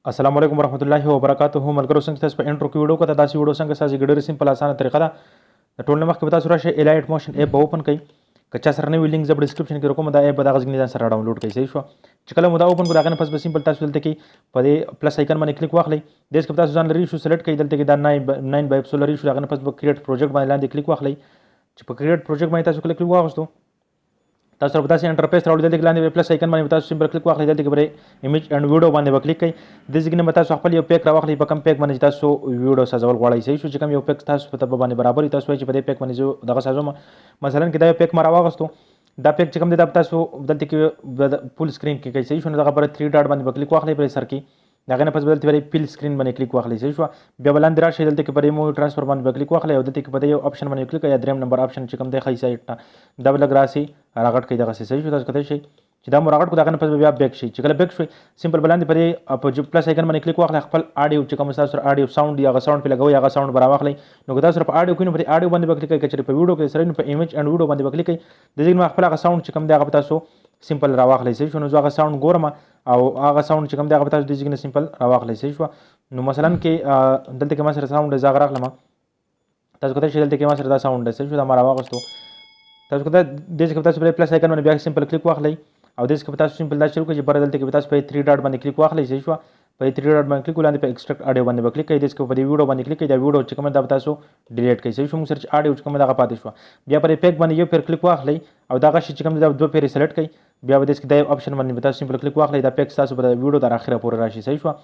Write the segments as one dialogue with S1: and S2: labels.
S1: السلام علیکم ورحمۃ اللہ وبرکاتہ ملګرو څنګه تاسو په انټرو کې ویډیو کوته داسې ویډیو څنګه سازي ګډر سیمپل اسانه طریقه ده د ټول نمخ کې تاسو راشه الایټ موشن اپ به اوپن کړئ که چا سره نوی لینک زه په ډسکرپشن کې کوم دا اپ به دغه ځای سره ډاونلوډ کړئ صحیح شو چې کله مو دا اوپن کړو دغه نه پس به سیمپل تاسو دلته کې په دې پلس آیکن باندې کلیک واخلئ دې کې تاسو ځان لري شو سلیکټ کړئ دلته کې دا 9 بای اپسول لري شو دغه نه پس به کریټ پروجیکټ باندې لاندې کلیک واخلئ چې په کریټ پروجیکټ باندې تاسو کلیک واغستو تاسو سره داسې انټرفیس راوړل دلته لاندې پلس آیکن باندې تاسو سیمپل کلیک واخلئ دلته کې بره ایمیج اند ویډیو باندې کلیک کړئ د ځګنه تاسو خپل یو پیک راوخلئ په کم پیک باندې تاسو ویډیو سازول غواړئ صحیح شو چې کوم یو پیک تاسو په تبه باندې برابر تاسو چې په دې پیک باندې دغه سازوم مثلا کې دا یو پیک ما راوغستو دا پیک چې کوم دی دا تاسو دلته کې فول سکرین کې کوي صحیح شو دغه بره 3 ډاټ باندې کلیک واخلئ پر سر کې دغه نه پس بدلته وری فل سکرین باندې کلیک واخلئ صحیح شو بیا بلند راشي دلته کې پر مو ترانسفر باندې کلیک واخلئ او دلته کې په یو اپشن باندې کلیک یا دریم نمبر اپشن چې کوم دی خی سایت دا بل راسي راغټ کوي دغه صحیح شو تاسو کته شي چې دا مراغټ کو دغه نه پس بیا بیک شي چې کله بیک شي سیمپل بلند پر په پلس آیکن باندې کلیک واخلئ خپل اډیو چې کوم تاسو اډیو ساوند یا ساوند په لګوي یا ساوند برابر واخلئ نو تاسو په اډیو کې نو په اډیو باندې کلیک کوي چې په ویډیو کې سره په ایمیج اند ویډیو باندې کلیک کوي د دې خپل هغه ساوند چې کوم دی هغه تاسو سیمپل راواخلئ صحیح شو نو هغه ساوند ګورم او هغه ساوند چې کوم دی هغه تاسو د دې نه سیمپل راواخلئ صحیح شو نو مثلا کې دلته کې ما سره ساوند زاغ راغلم تاسو کته چې دلته کې ما سره دا ساوند صحیح شو دا ما راواغستو تاسو کته د دې کې تاسو په پلس آیکن باندې بیا سیمپل کلیک واخلئ او د دې کې تاسو سیمپل دا شروع کړئ چې بر دلته کې تاسو په 3 ډاټ باندې کلیک واخلئ صحیح شو په 3 ډاټ باندې کلیک ولاندې په ایکسټراکټ اډیو باندې کلیک کړئ د دې په ویډیو باندې کلیک کړئ دا ویډیو چې کوم دا تاسو ډیلیټ کړئ صحیح شو موږ سره اډیو چې کوم دا پاتې شو بیا پر پیک باندې یو پیر کلیک واخلئ او دا غشي چې کوم دا دوه پیر سلیکټ کړئ بیا د دې کې دا اپشن باندې تاسو سیمپل کلیک واخلئ دا پیک تاسو په ویډیو تر اخره پورې راشي صحیح شو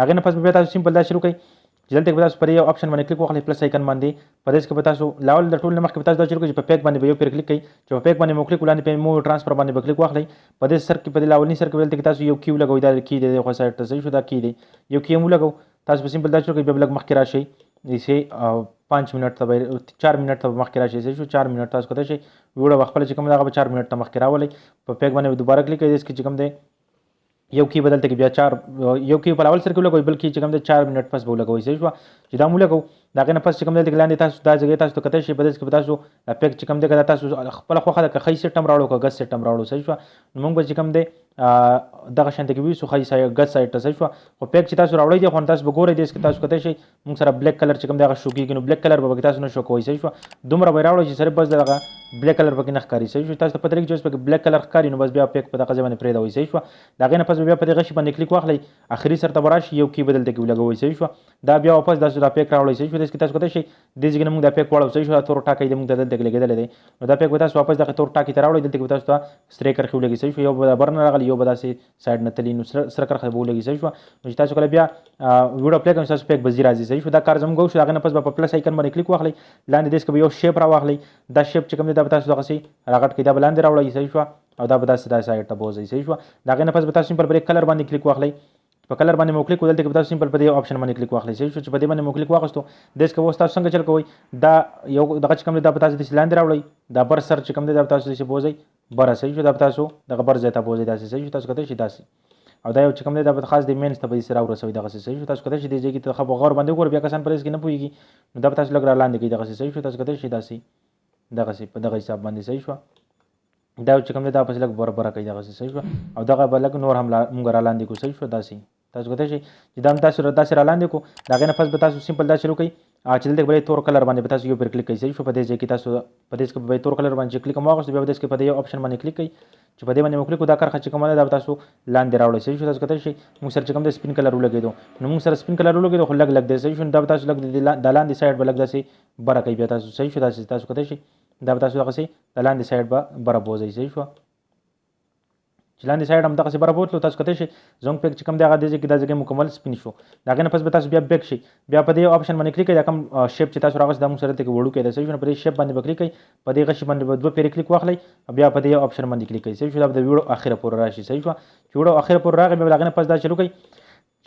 S1: هغه نه پس بیا تاسو سیمپل دا شروع کړئ دلته کې تاسو پر یو اپشن باندې کلیک واخلئ پلس آیکن باندې په دې کې تاسو لاول د ټول مخکې تاسو دا شروع کړئ په پیک باندې یو پیر کلیک کړئ چې په پیک باندې مو کلیک ولاندې په مو ترانسفر باندې کلیک واخلئ په دې سر کې په لاولنی سر کې دلته کې تاسو یو کیو لګوي دا کی دی خو سایت ته صحیح شو دا کی دی یو کیو مو لګو تاسو په سیمپل دا شروع کړئ بیا لګ مخکې راشي یسه 5 منټ ته 4 منټ ته مخکې راشي صحیح شو 4 منټ تاسو کته شي ویډیو خپل چې کوم دا 4 منټ ته مخکې راولئ په پیک باندې دوباره کلیک کړئ چې کوم دی یو کی بدلته کې بیا 4 یو کی په اول سر کې لګوي بلکې چې کوم د 4 منټ پس به لګوي صحیح شو چې دا مو لګو دا غنه پس چې کوم د لاندې تاسو دا ځای تاسو کته شي په دې کې تاسو پیک چې کوم د تاسو خپل خوخه د خی سیستم راوړو که غس سیستم راوړو صحیح شو نو موږ به چې کوم د دغه شانت کې وي سو خی سای غس سایت صحیح شو او پیک چې تاسو راوړی دی خو تاسو به ګورئ دې کې تاسو کته شي موږ سره بلیک کلر چې کوم دغه شو کېږي نو بلیک کلر به تاسو نه شو کوی صحیح شو دومره به راوړی چې سره بس دغه بلیک کلر پکې نه ښکاري صحیح شو تاسو په طریقې چې پکې بلیک کلر ښکاري نو بس بیا پیک په دغه ځای باندې پرې دا وي صحیح شو دا غنه پس بیا په دغه شی باندې کلیک واخلئ اخري سر ته براشي یو کی بدلته کې لګوي صحیح شو دا بیا واپس دا پیک راوړی صحیح شو دې کې تاسو کته شي د دې موږ دا پیک واړو صحیح شو تور ټاکې دې موږ دلته کې لګیدل دي نو دا پیک تاسو واپس دغه تور ټاکې ته راوړی دلته کې تاسو ته سټریکر خو لګي صحیح شو یو برن راغلی یو بداسي سایډ نه تلی نو سرکر خو لګي صحیح شو نو تاسو کله بیا ویډیو پلی کوم تاسو پیک بزی راځي صحیح شو دا کار زموږ شو هغه نه پس په پلس آیکن باندې کلیک واخلئ لاندې دې کې یو شیپ راواخلئ دا شیپ چې کوم دا تاسو دغه سي راغټ کې دا بلاندې راوړی صحیح شو او دا بداسي دا سایډ ته بوزي صحیح شو دا غنه پس تاسو سیمپل بریک کلر باندې کلیک واخلئ په کلر باندې مو کلیک ودلته کې تاسو سیمپل په دې اپشن باندې کلیک واخلئ صحیح شو چې په دې باندې مو کلیک واغستو دیس کې وستا څنګه چل کوي دا یو دغه چې کوم دا تاسو د لاندې راوړی دا بر سر چې کوم دا تاسو د بوزي بر صحیح شو دا تاسو دغه بر ځای ته بوزي دا صحیح شو تاسو کته شي داسي او دا یو چې کوم دا خاص د مینس ته به سره ورسوي دغه صحیح شو تاسو کته شي د دې کې خو غور باندې ګور بیا کسان پرېس کې نه پويږي نو دا تاسو لګ را لاندې کې دغه صحیح شو تاسو کته شي داسي دغه سي په دغه حساب باندې صحیح شو دا چې کوم دا پس لګ برابر کوي دغه صحیح شو او دغه بلګ نور هم موږ را لاندې کو صحیح شو داسي تاسو کته شي چې دا تاسو را داسې را لاندې کو دا غنه پس به تاسو سیمپل دا شروع کړئ چې دلته به تور کلر باندې تاسو یو پر کلیک کړئ صحیح شو په دې ځای کې تاسو په دې کې به تور کلر باندې کلیک کوم واغښت بیا په دې کې په دې اپشن باندې کلیک کړئ چې په دې باندې کلیک دا کار چې کوم دا تاسو لاندې راوړئ صحیح شو تاسو کته شي موږ سره چې کوم د سپین کلر ولګیدو نو موږ سره سپین کلر ولګیدو خو لګ دی صحیح شو دا تاسو لګ د لاندې سایډ بلګ داسې بره کوي بیا تاسو صحیح شو تاسو کته شي دا تاسو هغه سي د لاندې سایډ به بره بوزي صحیح شو چې لاندې سایډ هم دغه بره بوتلو تاسو کته شي زنګ پیک چې کوم دغه د دې کې مکمل سپین شو دا غنه پس به تاسو بیا بیک شي بیا په دې اپشن باندې کلیک کړئ دا کوم شیپ چې تاسو راغس د موږ سره ته وړو کې د صحیح شو په دې شیپ باندې کلیک کړئ په دې غشي باندې دوه پیر کلیک واخلئ بیا په دې اپشن باندې کلیک کړئ صحیح شو دا د ویډیو اخره پورې راشي صحیح شو چې ویډیو اخره پورې راغی بیا غنه پس دا شروع کړئ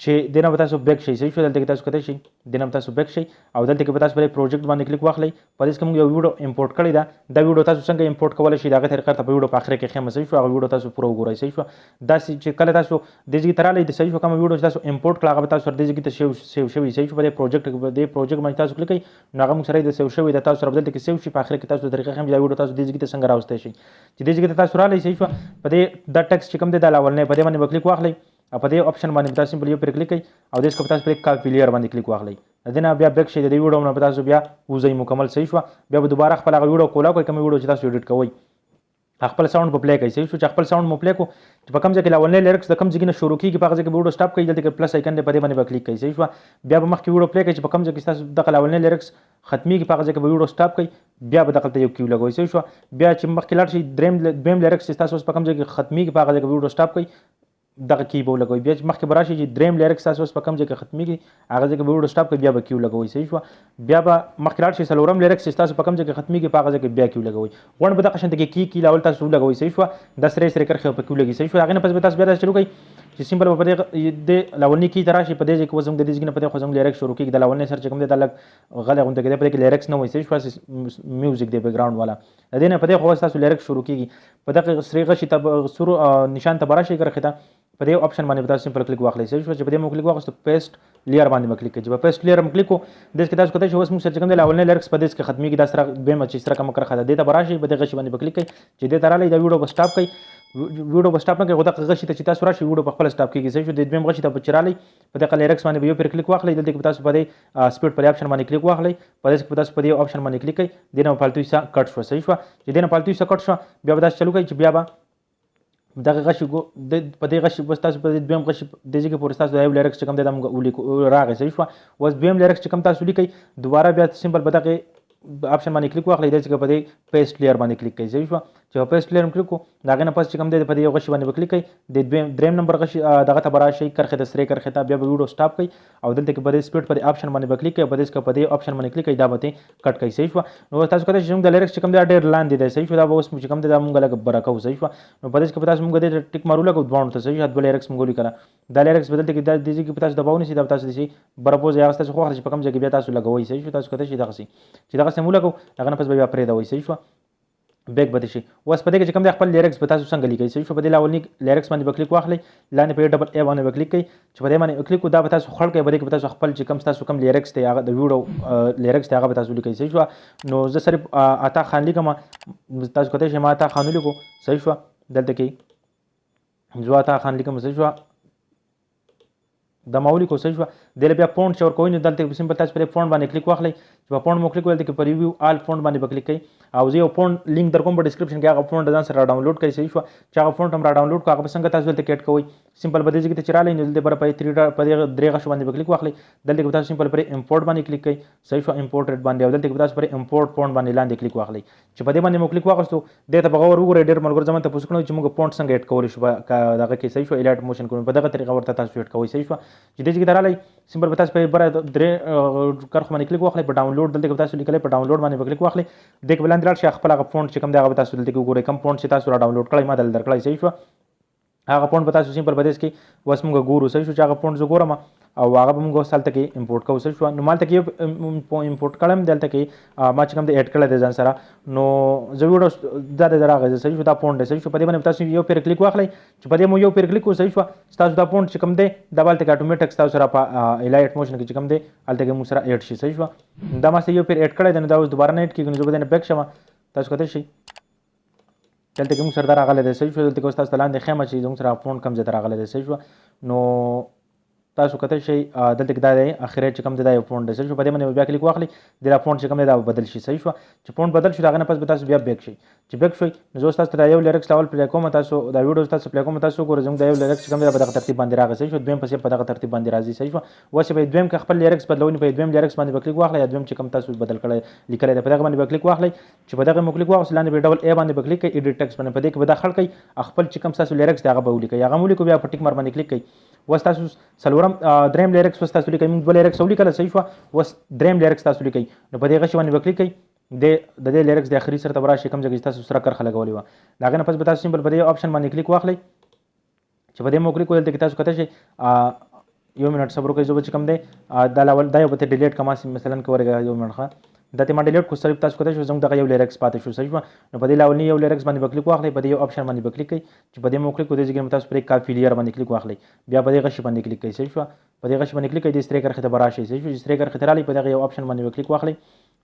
S1: چې دنه تاسو بیک شي صحیح شو دلته کې تاسو کته شي دنه تاسو بیک شي او دلته کې تاسو پر پروجیکټ باندې کلیک واخلئ په دې کې موږ یو ویډیو امپورټ کړی دا ویډیو تاسو څنګه امپورټ کولای شئ دغه طریقه ته په ویډیو په اخر کې خمه صحیح شو هغه ویډیو تاسو پرو وګورئ صحیح شو دا چې کله تاسو د دې تراله د صحیح شو کوم ویډیو تاسو امپورټ کړه هغه تاسو د دې کې سیو شوی صحیح شو په پروجیکټ باندې تاسو کلیک کړئ نو هغه موږ سره د سیو شوی د تاسو رابطه کې سیو شي په اخر کې تاسو د طریقې هم دا ویډیو تاسو د دې کې څنګه راوستئ شي چې د دې کې تاسو را لئ صحیح شو په دې د ټیکسټ چې کوم دی د لاول نه په دې باندې کلیک واخلئ په دې اپشن باندې تاسو سمپل یو پر کلیک کړئ او دې څخه تاسو پر کاپی لیر باندې کلیک واخلئ د دې نه بیا بیک شي د دې ویډیو نه تاسو بیا وځئ مکمل صحیح شو بیا به دوباره خپل هغه ویډیو کولا کوئ کوم ویډیو چې تاسو ایډیټ کوئ خپل ساوند په پلی کوي صحیح شو چې خپل ساوند مو پلی کو چې په کوم ځای کې لاولنې لیرکس د کوم ځای نه شروع کیږي په هغه ځای کې ویډیو سټاپ کوي دلته کې پلس آیکن دی په دې باندې کلیک کوي صحیح شو بیا به مخکې ویډیو پلی کوي چې په کوم ځای کې تاسو د لاولنې لیرکس ختميږي په هغه ځای کې ویډیو سټاپ کوي بیا به دغلته یو کیو لګوي صحیح شو بیا چې مخکې لاړ شي دویم لیرکس چې تاسو په کوم ځای کې ختميږي په هغه ځای کې ویډیو سټاپ کوي دغه کی به لګوي بیا چې مخکې به راشي چې دریم لیرکس تاسو په کوم ځای کې ختميږي هغه ځای کې ویډیو سټاپ کوي بیا به کیو لګوي صحیح شو بیا به مخکې لاړ شي څلورم لیرکس چې تاسو په کوم ځای کې ختميږي په هغه ځای کې بیا کیو لګوي غوڼ به دغه شانته کې کی لاول تاسو لګوي صحیح شو د سره سره کرخه په کیو لګي صحیح شو هغه نه پس به تاسو بیا شروع کوي چې سیمبل په دې د لاولنی کی تراشي په دې کې وزم د دې ځګنه په دې خوځم لیرکس شروع کیږي د لاولنی سره چې کوم دې د لګ غلې غونډه کې په دې کې لیرکس نه وي صحیح شو میوزیک دی بیک گراوند والا د دې نه په دې خو تاسو لیرکس شروع کیږي په دغه سری غشي ته سور نشان ته براشي کرخه ته په دې اپشن باندې تاسو سمپل کلیک واخلئ صحیح شو چې په دې مو کلیک واخلئ پیسټ لیر باندې کلیک کړئ چې په پیسټ لیر مو کلیک کو د دې کې تاسو کوته چې اوس موږ چې کوم د لاولنې لیرکس په دې کې ختمي کې د سره به مچ سره کوم کرخه ده د براشي په دې غشي باندې کلیک کړئ چې دې ترالې د ویډیو په سټاپ کړئ ویډیو په سټاپ نه کې غوډه غشي ته چې تاسو راشي ویډیو په خپل سټاپ کېږي صحیح شو د دې غشي ته په چرالې په دې لیرکس باندې یو پر کلیک واخلئ دلته کې تاسو په دې سپیډ پر اپشن باندې کلیک واخلئ په دې کې تاسو په دې اپشن باندې کلیک کړئ د نه فالتو حصہ کټ شو صحیح شو چې د نه فالتو حصہ کټ شو بیا تاسو چلو کوي چې بیا دغه غشي په دې غشي بس تاسو په دې دویم غشي د ځکه پورې تاسو د یو لیرکس چې کوم د راغی صحیح شو اوس دویم لیرکس چې کوم تاسو لیکئ دوباره بیا سمپل په دغه اپشن باندې کلیک واخلئ د ځکه په دې پیسټ لیر باندې کلیک کړئ صحیح شو چې په پیسټ لیر کلیک کو داغه نه پس چې کوم د په دې غشي باندې کلیک کړئ د دریم نمبر غشي دغه ته براشي کرخه د سری کرخه ته بیا ویډیو سټاپ کړئ او دلته کې په دې سپیډ پر اپشن باندې کلیک کړئ په دې اپشن باندې کلیک کړئ دا به کټ کړئ صحیح شو نو تاسو کته چې موږ د لیرکس چې کوم د ډېر لاندې دی صحیح شو دا به اوس چې کوم د موږ لګ برکو صحیح شو نو په دې کې تاسو موږ د ټیک مارو لګو دوه ته صحیح د لیرکس موږ لیکره دا لیرکس بدلته کې د دې کې تاسو دباو نشي دا تاسو دي برپوز یا تاسو خو خرج په کوم ځای کې بیا تاسو لګوي صحیح شو تاسو کته چې دغه سي چې دغه سمو لګو دغه نه پس بیا پرې دا وای صحیح شو بیک بده شي اوس په دې کې کوم د خپل لیرکس به تاسو څنګه لیکئ صحیح شو په دې لاولنی لیرکس باندې کلیک واخلئ لاندې په ډبل ای باندې کلیک کړئ چې په دې باندې کلیک کو دا به تاسو خړ کړئ په دې کې تاسو خپل چې کوم تاسو کوم لیرکس ته هغه د ویډیو لیرکس ته هغه به تاسو لیکئ صحیح شو نو زه صرف عطا خان لیکم تاسو کوته چې ما عطا خان لیکو صحیح شو دلته کې زه عطا خان لیکم صحیح شو د ماولی کو صحیح شو د بیا فونټ چور کوی نه دلته سمپل تاسو پر فونټ باندې کلیک واخلئ چې په فونټ مو کلیک ولته کې پر ریویو آل فونټ باندې کلیک کړئ او زه یو فونټ لینک در کوم په ډسکرپشن کې هغه فونټ ځان سره ډاونلوډ کړئ صحیح شو چې هغه فونټ هم را ډاونلوډ کو هغه څنګه تاسو دلته کېټ کوئ سمپل بده ځکه چې چرالې نو دلته پر په 3 په درې غش باندې کلیک واخلئ دلته کې تاسو سمپل پر امپورټ باندې کلیک کړئ صحیح شو امپورټډ باندې او دلته کې تاسو پر امپورټ فونټ باندې لاندې کلیک واخلئ چې په دې باندې مو کلیک واغستو دته بغور وګورئ ډېر ملګر ځمن ته پوښتنه کوي چې موږ فونټ څنګه اډ کولای شو دغه کې صحیح شو الایټ موشن کوو په دغه طریقه ورته تاسو اډ کوئ صحیح شو چې دې کې درالې سمپل به تاسو په بره درې کرخ باندې کلیک واخلئ په ډاونلوډ دلته کې تاسو لیکلئ په ډاونلوډ باندې کلیک واخلئ دغه بلند راشي خپل هغه فونټ چې کوم دی هغه تاسو دلته کې وګورئ کوم فونټ چې تاسو را ډاونلوډ کړئ ما دلته درکړئ صحیح شو هغه فونټ به تاسو سمپل بدیس کې وس موږ ګورو صحیح شو چې هغه فونټ زه ګورم او هغه به موږ سالته کې امپورټ کوو صحیح شو نو مالته کې امپورټ کړم دلته کې ما چې کوم د اډ کړل د ځان سره نو زه ویډیو دا دراغه صحیح شو دا فونټ صحیح شو په دې باندې تاسو یو پر کلیک واخلئ چې په دې مو یو پر کلیک کو صحیح شو تاسو دا فونټ چې کوم دی دا بالته کې اتوماتیک تاسو سره په الایټ موشن کې چې کوم دی الته کې موږ سره اډ شي صحیح شو دا ما سره یو پر اډ کړل دا اوس دوباره نه اډ کیږي نو زه به نه بیک شم تاسو کوته شي دلته کې موږ سره راغلی دی صحیح شو دلته کې تاسو لاندې خیمه چې موږ سره فونټ کم ځای ته راغلی دی صحیح شو نو تاسو کته شي دلته کې دا دی اخره چې کوم دی دا یو فونټ دی صحیح شو په دې باندې بیا کلیک واخلئ دا فونټ چې کوم دی دا بدل شي صحیح شو چې فونټ بدل شي دا غنه پس به تاسو بیا بیک شي چې بیک شوي نو زه تاسو ته یو لیرکس لاول پلی کوم تاسو دا ویډیو تاسو پلی کوم تاسو ګورئ زموږ دا یو لیرکس کوم دی په دغه ترتیب باندې راغی صحیح شو دویم پسې په دغه ترتیب باندې راځي صحیح شو واسه به دویم کې خپل لیرکس بدلونی په دویم لیرکس باندې کلیک واخلئ یا دویم چې کوم تاسو بدل کړی لیکل دی په دغه باندې کلیک واخلئ چې په دغه مو کلیک واخلئ لاندې به ډبل ای باندې کلیک کړئ ایډیټ ټیکسټ باندې په دې کې به داخل کړئ خپل چې کوم تاسو لیرکس دی هغه به ولیکئ هغه مو لیکو بیا په ټیک مار باندې کلیک کړئ وس تاسو سلورم دریم لیرکس وس تاسو لیکئ موږ دوه لیرکس ولیکل صحیح شو وس دریم لیرکس تاسو لیکئ نو په دې غشي باندې کلیک کړئ د دې لیرکس د اخري سره تبرا شي کوم ځای تاسو سره کرخه لګولې و داغه نه پس به تاسو سمپل په دې اپشن باندې کلیک واخلئ چې په دې مو کلیک ولته کې تاسو کته شي یو منټ صبر وکړئ زه به چې کوم دی دا لاول دا یو به ډیلیټ کما مثلا کورګه یو منټ ښه دا ته ما ډیلیټ کو صرف تاسو کولی شئ زموږ دغه یو لیرکس پاتې شو صحیح شوه نو په دې لاولني یو لیرکس باندې به کلیک واخلئ په دې یو آپشن باندې به کلیک کړئ چې په دې مو کلیک کړو دې ځای کې تاسو پرې کاپي لیر باندې کلیک واخلئ بیا په دې غشي باندې کلیک کړئ صحیح شوه په دې غشي باندې کلیک کړئ د سترې کرښې ته به راشئ صحیح شو چې سترې کرښې ته راغلئ په دغه یو آپشن باندې به کلیک واخلئ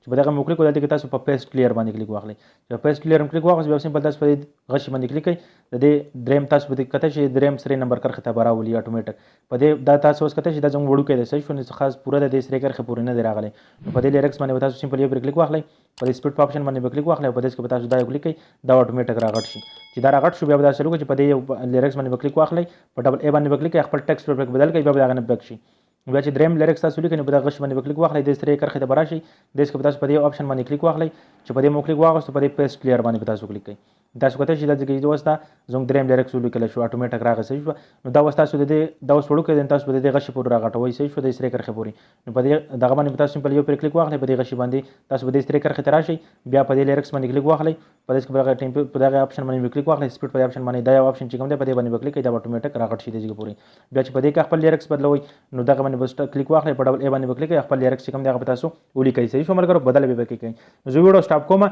S1: چې په دغه مو کلیک وکړو دلته کې تاسو په پیسټ کلیر باندې کلیک واخلئ چې په پیسټ کلیر کلیک واخلئ بیا سمپل تاسو په دې غشي باندې کلیک کړئ د دې دریم تاسو به کته چې دریم سری نمبر کرښې ته به راولي اتوماتیک په دې دا تاسو اوس کته چې دا زموږ وړوکی دی صحیح شو نو خاص پوره د دې سری کرښې پورې نه دی راغلی نو په دې لیرکس باندې به تاسو سمپل یو پرې کلیک واخلئ په دې سپیډ په آپشن باندې به کلیک واخلئ او په دې کې به تاسو دا یو کلیک کړئ دا اتوماتیک راغټ شي چې دا راغټ شو بیا به تاسو چې په دې یو لیرکس باندې به کلیک واخلئ په ډبل ای باندې به کلیک کړئ خپل ټیکسټ ورپرې بدل کړئ بیا به هغه نه بیک شي بیا چې دریم لیرکس تاسو لیکئ نو په دغه غش باندې به کلیک واخلئ د سرې کرښې ته به راشئ دې کې به تاسو په دې آپشن باندې کلیک واخلئ چې په دې مو کلیک واخیستو په دې پیسټ کلیر باندې به تاسو کلیک کړئ تاسو کولی شئ دا ځکه چې اوس دا زموږ دریم لیرکس ولیکلی شو اتوماتیک راغی صحیح شوه نو دا اوس تاسو د دې دا اوس وړوکی دی تاسو به د دې غشي پورې راغټوئ صحیح شو د سرې کرښې پورې نو په دې دغه باندې به تاسو سمپل یو پرې کلیک واخلئ په دې غشي باندې تاسو به دې سرې کرښې ته راشئ بیا په دې لیرکس باندې کلیک واخلئ په دې کې به په دغه آپشن باندې کلیک واخلئ سپیډ په دې آپشن باندې دا یو آپشن چې کوم دی په دې باندې کلیک کړئ دا اتوماتیک راغټ شي د دې پورې بیا چې په دې کې خپل لیرکس بدلوئ نو دغه باندې بس کلیک واخلئ په ډبل ای باندې کلیک کړئ خپل لیرکس چې کوم دی هغه به تاسو ولیکئ صحیح شو ملګرو بدل به کړئ زه ویډیو سټاپ کوم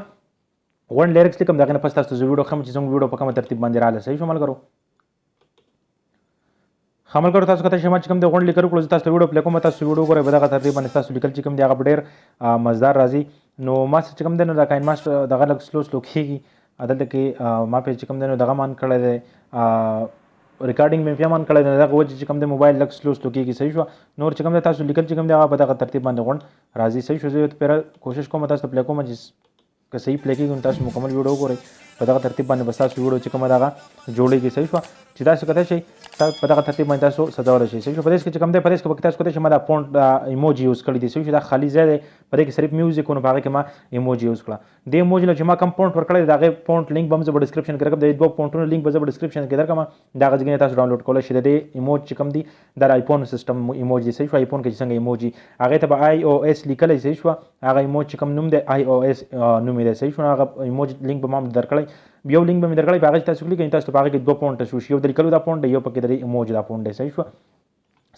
S1: ون لیرکس لیکم دغه نه پس تاسو زه ویډیو خم چې زموږ ویډیو په کومه ترتیب باندې رااله صحیح شو ملګرو خمل تاسو کته شمه چې کوم د غونډ لیکل کړو تاسو ویډیو پلی کوم تاسو ویډیو غوړې به دغه ترتیب باندې تاسو لیکل چې کوم دی هغه ډېر مزدار راځي نو ما چې کوم دی نو دا کاین ماستر دغه لږ سلو کېږي دلته کې ما په چې کوم دی نو دغه مان کړی دی ریکارډینګ مې بیا مان کړی دی دغه وجه چې کوم دی موبایل لږ سلو کېږي صحیح شو نور چې کوم دی تاسو لیکل چې کوم دی هغه په دغه ترتیب باندې غونډ راځي صحیح شو زه پیره کوشش کوم تاسو پلی کوم چې که صحیح پلی کېږي تاسو مکمل ویډیو وګورئ په دغه ترتیب باندې بس تاسو ویډیو چې کومه دغه جوړېږي صحیح شوه چې تاسو کته شئ په دغه ترتیب باندې تاسو سجولی شئ صحیح شو په دې کې چې کوم دی په دې کې تاسو کته شئ ما دا فونټ ایموجي یوز کړی دی صحیح شو دا خالي ځای دی په دې کې صرف میوزیک نو په هغې کې ما ایموجي یوز کړه د ایموجي نه چې ما کوم فونټ ورکړی د هغې فونټ لینک به هم زه په ډسکرپشن کې درکړم د دوه فونټونو لینک به زه په ډسکرپشن کې درکړم د هغه ځای تاسو ډاونلوډ کولی شئ د دې ایموج چې کوم دی دا آیفون سیسټم ایموج دی صحیح شو آیفون کې چې څنګه ایموجي هغې ته به آی او ایس لیکلی صحیح شوه هغه ایموج چې کوم نوم دی آی او ایس نوم یې دی صحیح شو هغه ایموج لینک به ما هم درکړی یو لینک به مې درکړی په هغې چې تاسو کلیک کړئ تاسو په هغې کې دوه فونټ شو یو د لیکلو دا فونټ دی یو پکې د ایموج دا فونټ دی صحیح شوه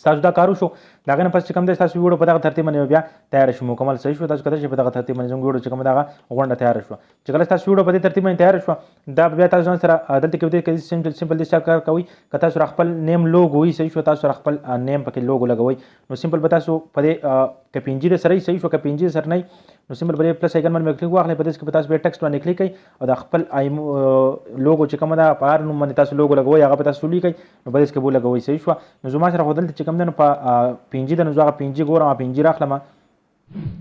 S1: تاسو دا کار وشو د هغې نه پس چې کوم دی ستاسو ویډیو په دغه ترتیب باندې بیا تیاره شو مکمل صحیح شو تاسو کته شئ په دغه ترتیب باندې زموږ ویډیو چې کومه دغه غونډه تیاره شوه چې کله ستاسو ویډیو په دې ترتیب باندې تیاره شوه دا بیا تاسو ځان سره دلته کې سمپل دې کار کوئ که تاسو را خپل نیم لوګو وي صحیح شو تاسو را خپل نیم پکې لوګو لګوئ نو سمپل به تاسو په دې که پنجي د سره صحیح شو که پنجي سره نه نو سمپل به پلس آیکن باندې کلیک واخلئ په دې کې به تاسو بیا ټیکسټ باندې کلیک کړئ او د خپل لوګو چې کومه ده په هر نوم باندې تاسو لوګو لګوئ هغه به تاسو ولیکئ نو په دې کې به ولګوئ صحیح شوه نو زما سره خو دلته چې کوم دی نو په پنجي ده نو زه هغه پنجي ګورم پنجي راخلم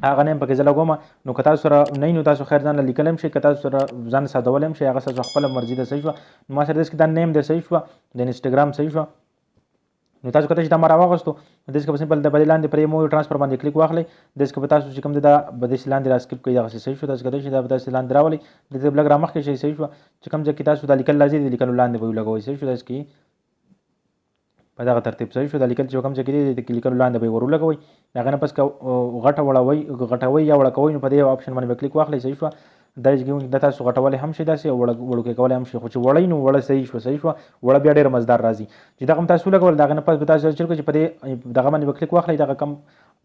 S1: هغه نیم پکې زه لګوم نو که تاسو سره نه نو تاسو خیر ځان لیکلی هم شئ که تاسو سره ځان سادولی هم شئ هغه ستاسو خپله مرضي ده صحیح شوه نو ما سره داسې کې دا نیم دی صحیح شوه د انسټاګرام صحیح شوه نو تاسو کته چې دا ما راواغستو داسې کې به سمپل د بدې لاندې پرې مو ټرانسفر باندې کلیک واخلئ داسې کې به تاسو چې کوم دی دا به داسې لاندې را سکیپ کوئ دغسې صحیح شو تاسو کته چې دا به داسې لاندې راولئ دلته به لږ را مخکې شئ صحیح شوه چې کوم ځای کې تاسو دا لیکل راځي د لیکلو لاندې به ولګوئ صحیح شو داسې کې په دغه ترتیب صحیح شو دا لیکل چې کوم ځای کې دی د لیکلو لاندې به یې ور ولګوئ د هغې نه پس که غټوئ یا وړه کوئ نو په دې آپشن باندې به کلیک واخلئ صحیح شوه دا د تاسو غټولی هم شي داسې او وړوکی کولی هم شي خو چې وړئ نو وړه صحیح شوه صحیح شوه وړه بیا ډېره مزدار راځي چې دغه هم تاسو ولګول د هغې نه پس به تاسو چل کړئ چې په دې دغه باندې به کلیک واخلئ دغه کم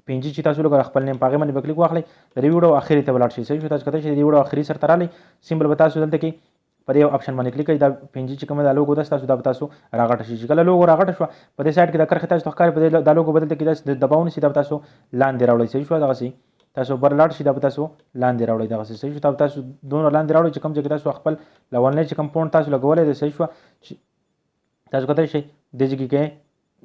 S1: پنجي چې تاسو لګول خپل نیم په هغې باندې به کلیک واخلئ د دې ویډیو اخري ته به لاړ شئ صحیح شو تاسو کته چې د دې ویډیو اخري سر ته راغلی سمبل به تاسو دلته کې په دې آپشن باندې کلیک کړئ دا پنجي چې کومه دا لوګو ده ستاسو دا به تاسو راغټه شي چې کله لوګو راغټه شوه په دې سایډ کې دا کرښې تاسو ته ښکاري په دې دا لوګو به دلته کې داسې دباونه شي دا به تاسو لاندې راوړئ صحیح شوه دغسې تاسو بر لاړ شي دا به تاسو لاندې راوړئ دغسې صحیح شو دا به تاسو دونه لاندې راوړئ چې کوم ځای کې تاسو خپل لومړنی چې کوم پونټ تاسو لګولی دی صحیح شوه تاسو کتلی شئ دې ځای کې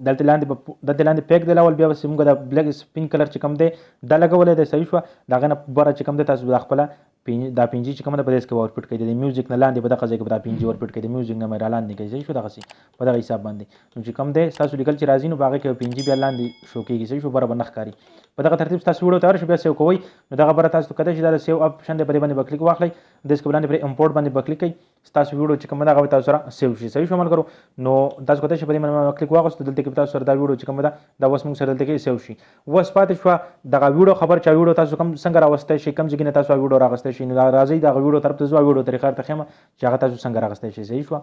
S1: دلته لاندې پیک دی لاول بیا به موږ دا بلیک سپین کلر چې کوم دی دا لګولی دی صحیح شوه د هغې نه بره چې کوم دی تاسو دا خپله دا پنجي چې کومه ده په دې کې به ورپټ کړئ د میوزیک نه لاندې به دغه ځای کې به دا پنجي ورپټ کړئ د میوزیک نه مې را لاندې کړئ صحیح شو دغسې په دغه حساب باندې نو چې کوم دی ستاسو لیکل چې راځي نو په هغې کې به پنجي بیا لاندې شو کېږي صحیح شو بره به نه ښکاري په دغه ترتیب ستاسو ویډیو تیار شو بیا سیو کوئ نو دغه بره تاسو کتلی شئ دا د سیو اپشن دی په دې باندې به کلیک واخلئ داسې که لاندې پرې امپورټ باندې به کلیک کړئ ستاسو ویډیو چې کومه ده هغه به تاسو سره سیو شي صحیح شو ملګرو نو تاسو کتلی شئ په دې باندې کلیک واخیستو دلته کې به تاسو سره دا ویډیو چې کومه ده دا اوس موږ سره دلته کې سیو شي اوس پاتې شوه دغه ویډیو خبر چې ویډیو تاسو څنګه راوستی شئ کوم ځای کې نه تاسو ویډیو راغستی شئ نو راځئ دغه ویډیو طرف ته ځو ویډیو طریقه درته ښیم چې هغه تاسو څنګه راغستی شئ صحیح شوه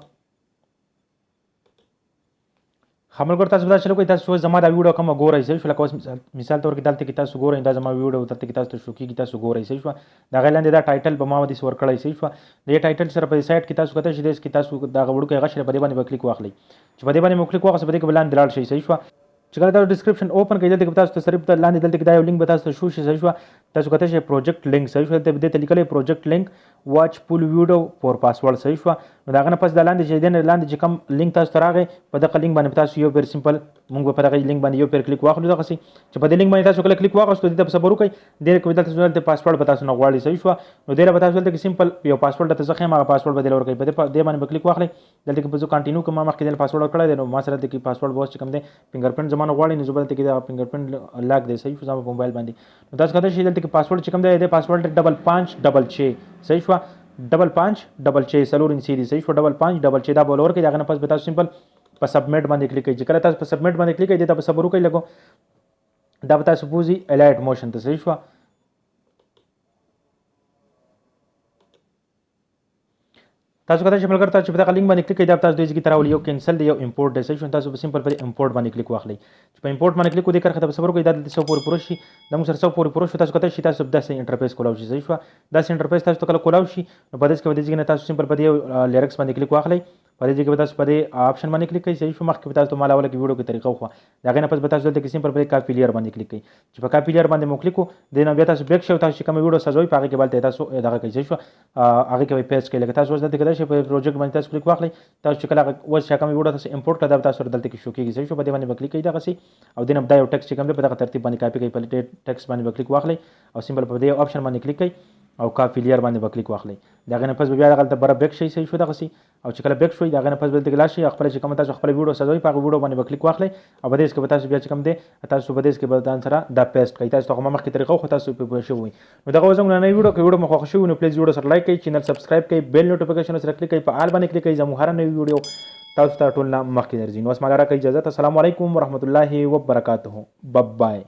S1: خملګر تاسو دا شلو کوي تاسو زما دا ویډیو کوم ګورئ صحیح شو لکه اوس مثال تور کې دلته کې تاسو ګورئ دا زما ویډیو دلته کې تاسو شو کې تاسو ګورئ صحیح شو دا غلاندې دا ټایټل به ما ودی سور کړی صحیح شو د ټایټل سره په سایت کې تاسو کته شي د تاسو دا وړو کې غشره په دې باندې کلیک واخلئ چې په دې باندې مو کلیک واخلئ په دې کې بلان دلال شي صحیح شو چې کله تاسو ډسکرپشن اوپن کړئ دلته تاسو ته صرف د لاندې دلته کې دا یو لینک به تاسو شو شي صحیح شو تاسو کته شي پروجیکټ لینک صحیح شو دلته ته لیکلې پروجیکټ لینک واچ فول ویډیو فور پاسورډ صحیح شو نو دا غنه پس د لاندې چې دین لاندې چې کوم لینک تاسو ته راغی په دغه لینک باندې تاسو یو پیر سمپل مونږ په دغه لینک باندې یو پیر کلیک واخلو دغه سي چې په دې لینک باندې تاسو کله کلیک واغستو دې په صبر وکړئ دې کې دلته تاسو ته پاسورډ به تاسو نه غواړئ صحیح شو نو دې به تاسو دلته کې سمپل یو پاسورډ ته ځخه ما پاسورډ بدل ورکړئ په دې باندې کلیک واخلئ دلته کې په جو کنټینیو کوم ما مخکې دل پاسورډ کړی دی نو ما سره دې کې پاسورډ واسه کوم دی فنګرپرینټ زمانه غواړي نو زبر دې کې دا فنګرپرینټ لاګ دی صحیح شو زما په موبایل باندې نو تاسو کته شي دلته کې پاسورډ چې کوم دی دې پاسورډ 5556 صحیح شو 5556 سلور ان سي دي صحیح شو 5556 دا بول ورکړئ دا غنه پس به تاسو سمپل په سبمیټ باندې کلیک کړئ چې کله تاسو په سبمیټ باندې کلیک کړئ دا په صبر وکړئ لګو دا به تاسو بوزي الایټ موشن ته صحیح شو تاسو کله چې ملګر تاسو په دغه لینک باندې کلیک کړئ دا تاسو دوی ځکه تراول یو کینسل دی یو امپورټ دی صحیح شو تاسو په سمپل په امپورټ باندې کلیک واخلئ چې په امپورټ باندې کلیک وکړئ کړه صبر وکړئ دا د 100 پورې شي د موږ سره 100 پورې شو تاسو کته شي تاسو د سې انټرفیس کولاو شي صحیح شو دا سې انټرفیس تاسو کله کولاو شي نو په دې کې ودې ځکه تاسو سمپل په دې لیرکس باندې کلیک واخلئ په دې کې تاسو په دې آپشن باندې کلیک کړئ صحیح شو مخکې تاسو مال اوله کې ویډیو کې طریقه خو دا غنه پس تاسو دلته کې سمپل په کاپی لیر باندې کلیک کړئ چې په کاپی لیر باندې مو کلیک وکړو د نو بیا تاسو بیک شو تاسو کوم ویډیو سازوي په هغه کې بل تاسو دغه کوي صحیح شو هغه کې پیسټ کړئ لکه تاسو دلته کې په پروجیکټ باندې تاسو کلیک واخلئ تاسو چې کله اوس چې کوم ویډیو تاسو امپورټ کړئ دا تاسو دلته کې شو کېږي صحیح شو په دې باندې کلیک کړئ دغه سي او دینه دا یو ټیکس چې کوم په دغه ترتیب باندې کاپی کړئ په ټیکس باندې کلیک واخلئ او سمپل په دې آپشن باندې کلیک کړئ او کافی لیر باندې کلیک واخلئ دا غنه پس بیا دغه بره بیک شي صحیح شو دغه سي او چې کله بیک شوی دا غنه پس بل تګلا شي خپل چې کوم تاسو خپل ویډیو سازوي په ویډیو باندې کلیک واخلئ او بده اس کې تاسو بیا چې کوم دی تاسو بده اس کې به تاسو سره دا پیسټ کړئ تاسو هغه مخکې طریقه خو تاسو په شوی نو دغه زموږ نه ویډیو کې ویډیو مخ خو شوی نو پلیز ویډیو سره لایک کړئ چینل سبسکرایب کړئ بیل نوټیفیکیشن سره کلیک کړئ په آل باندې کلیک کړئ زموږ هر نوی ویډیو تاسو ته ټول نه مخکې درځي نو اسمه لاره کوي اجازه السلام علیکم ورحمت الله وبرکاته بای